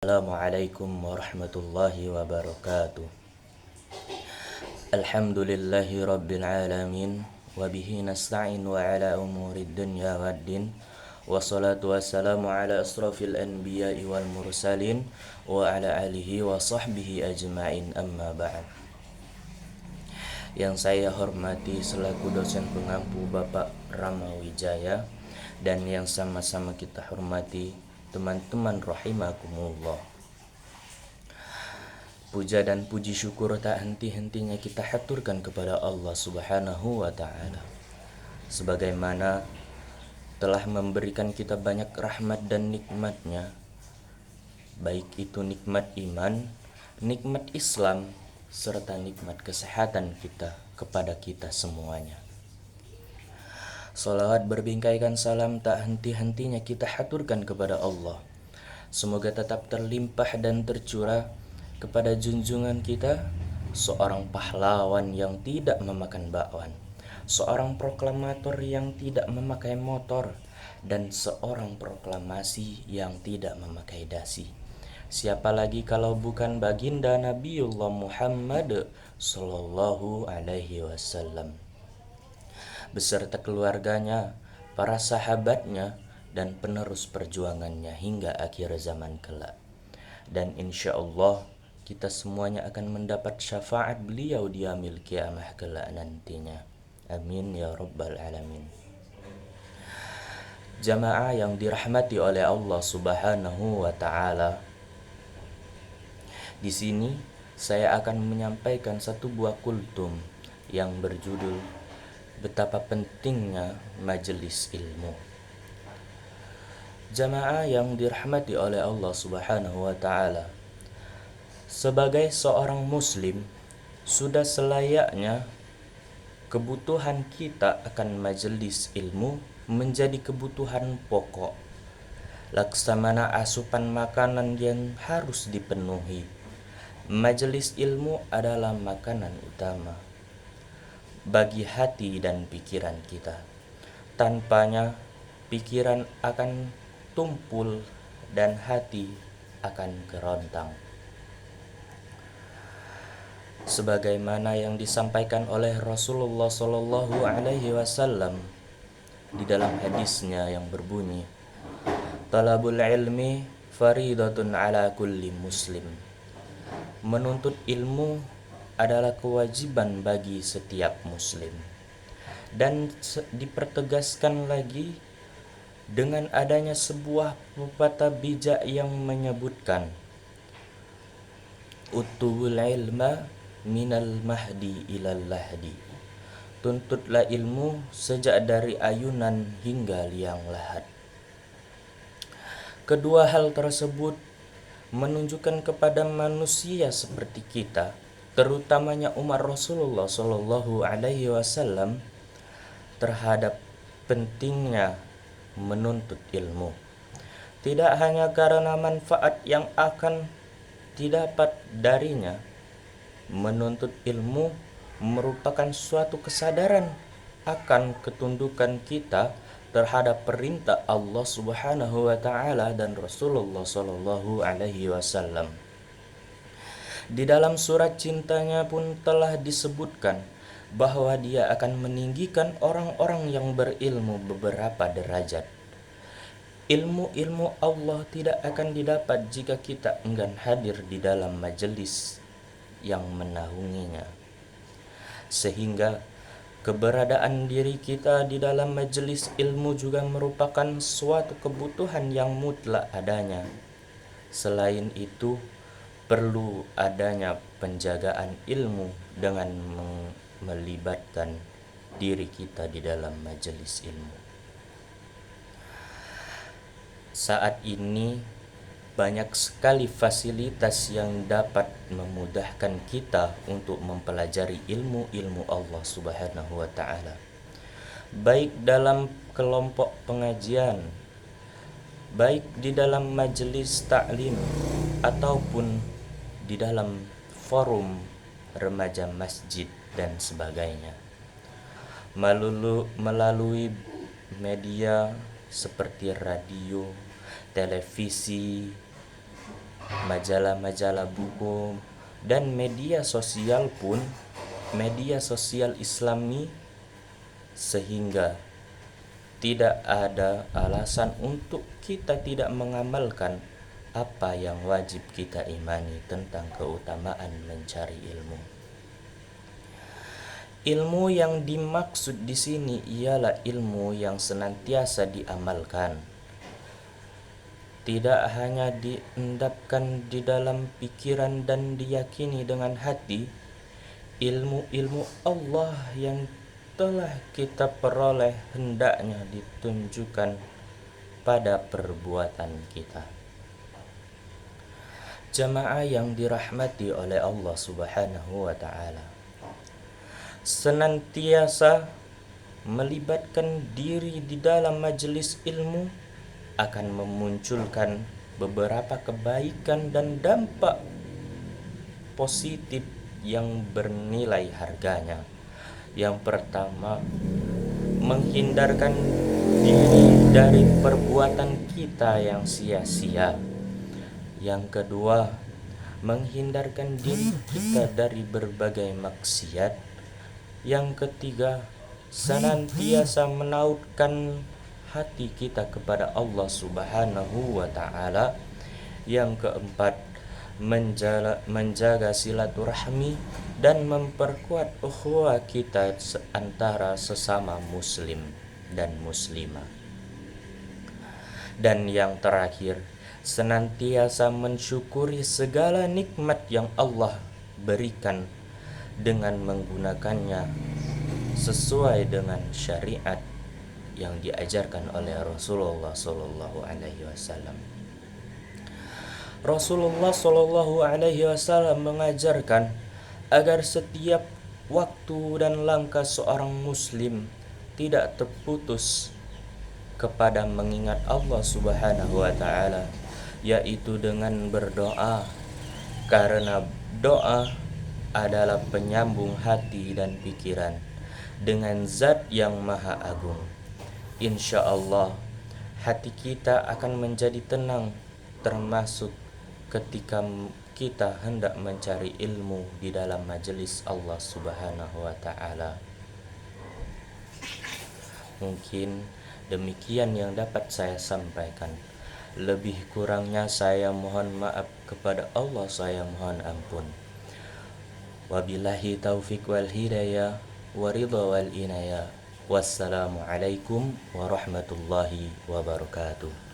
Assalamualaikum warahmatullahi wabarakatuh. Alhamdulillahi rabbil alamin. Wabihi nasta'in wa ala umurid dunya waddin. Wassalatu wassalamu ala asrafil anbiya'i wal mursalin. Wa ala alihi wa sahbihi ajma'in, amma ba'd. Yang saya hormati selaku dosen pengampu Bapak Rama Wijaya, dan yang sama-sama kita hormati teman-teman rahimakumullah. Puja dan puji syukur tak henti-hentinya kita haturkan kepada Allah Subhanahu wa ta'ala, sebagaimana telah memberikan kita banyak rahmat dan nikmatnya, baik itu nikmat iman, nikmat Islam, serta nikmat kesehatan kita kepada kita semuanya. Salawat berbingkaikan salam tak henti-hentinya kita haturkan kepada Allah. Semoga tetap terlimpah dan tercurah kepada junjungan kita, seorang pahlawan yang tidak memakan bakwan, seorang proklamator yang tidak memakai motor, dan seorang proklamasi yang tidak memakai dasi. Siapa lagi kalau bukan baginda Nabiullah Muhammad sallallahu alaihi wasallam beserta keluarganya, para sahabatnya, dan penerus perjuangannya hingga akhir zaman kelak. Dan insya Allah kita semuanya akan mendapat syafaat beliau di yaumil qiyamah kelak nantinya. Amin ya rabbal alamin. Jamaah yang dirahmati oleh Allah Subhanahu wa ta'ala, di sini saya akan menyampaikan satu buah kultum yang berjudul Betapa pentingnya majelis ilmu. Jamaah yang dirahmati oleh Allah Subhanahu wa ta'ala, sebagai seorang muslim, sudah selayaknya kebutuhan kita akan majelis ilmu menjadi kebutuhan pokok, laksamana asupan makanan yang harus dipenuhi. Majelis ilmu adalah makanan utama bagi hati dan pikiran kita. Tanpanya pikiran akan tumpul dan hati akan kerontang. Sebagaimana yang disampaikan oleh Rasulullah sallallahu alaihi wasallam di dalam hadisnya yang berbunyi, "Talabul ilmi faridatun ala kulli muslim." Menuntut ilmu adalah kewajiban bagi setiap muslim. Dan dipertegaskan lagi dengan adanya sebuah pepatah bijak yang menyebutkan, "Utubul ilma minal mahdi ilal lahdi." Tuntutlah ilmu sejak dari ayunan hingga liang lahat. Kedua hal tersebut menunjukkan kepada manusia seperti kita, terutamanya umat Rasulullah sallallahu alaihi wasallam, terhadap pentingnya menuntut ilmu. Tidak hanya karena manfaat yang akan didapat darinya, menuntut ilmu merupakan suatu kesadaran akan ketundukan kita terhadap perintah Allah Subhanahu wa ta'ala dan Rasulullah sallallahu alaihi wasallam. Di dalam surat cintanya pun telah disebutkan bahwa dia akan meninggikan orang-orang yang berilmu beberapa derajat. Ilmu-ilmu Allah tidak akan didapat jika kita enggan hadir di dalam majelis yang menaunginya. Sehingga keberadaan diri kita di dalam majelis ilmu juga merupakan suatu kebutuhan yang mutlak adanya. Selain itu, perlu adanya penjagaan ilmu dengan melibatkan diri kita di dalam majelis ilmu. Saat ini banyak sekali fasilitas yang dapat memudahkan kita untuk mempelajari ilmu-ilmu Allah Subhanahu wa ta'ala, baik dalam kelompok pengajian, baik di dalam majelis taklim, ataupun di dalam forum remaja masjid dan sebagainya. Melalui media seperti radio, televisi, majalah-majalah buku, dan media sosial pun, media sosial Islami, sehingga tidak ada alasan untuk kita tidak mengamalkan apa yang wajib kita imani tentang keutamaan mencari ilmu. Ilmu yang dimaksud di sini ialah ilmu yang senantiasa diamalkan, tidak hanya diendapkan di dalam pikiran dan diyakini dengan hati. Ilmu-ilmu Allah yang telah kita peroleh hendaknya ditunjukkan pada perbuatan kita. Jamaah yang dirahmati oleh Allah Subhanahu wa ta'ala, senantiasa melibatkan diri di dalam majelis ilmu akan memunculkan beberapa kebaikan dan dampak positif yang bernilai harganya. Yang pertama, menghindarkan diri dari perbuatan kita yang sia-sia. Yang kedua, menghindarkan diri kita dari berbagai maksiat. Yang ketiga, senantiasa menautkan hati kita kepada Allah Subhanahu wa ta'ala. Yang keempat, menjaga silaturahmi dan memperkuat ukhuwah kita antara sesama muslim dan muslimah. Dan yang terakhir, senantiasa mensyukuri segala nikmat yang Allah berikan dengan menggunakannya sesuai dengan syariat yang diajarkan oleh Rasulullah sallallahu alaihi wasallam. Rasulullah sallallahu alaihi wasallam mengajarkan agar setiap waktu dan langkah seorang muslim tidak terputus kepada mengingat Allah Subhanahu wa ta'ala, yaitu dengan berdoa, karena doa adalah penyambung hati dan pikiran dengan Zat yang Maha Agung. Insya Allah hati kita akan menjadi tenang, termasuk ketika kita hendak mencari ilmu di dalam majelis Allah Subhanahu wa ta'ala. Mungkin demikian yang dapat saya sampaikan. Lebih kurangnya saya mohon maaf kepada Allah, saya mohon ampun. Wabillahi taufiq wal hidayah wa ridha wal inayah. Wassalamualaikum warahmatullahi wabarakatuh.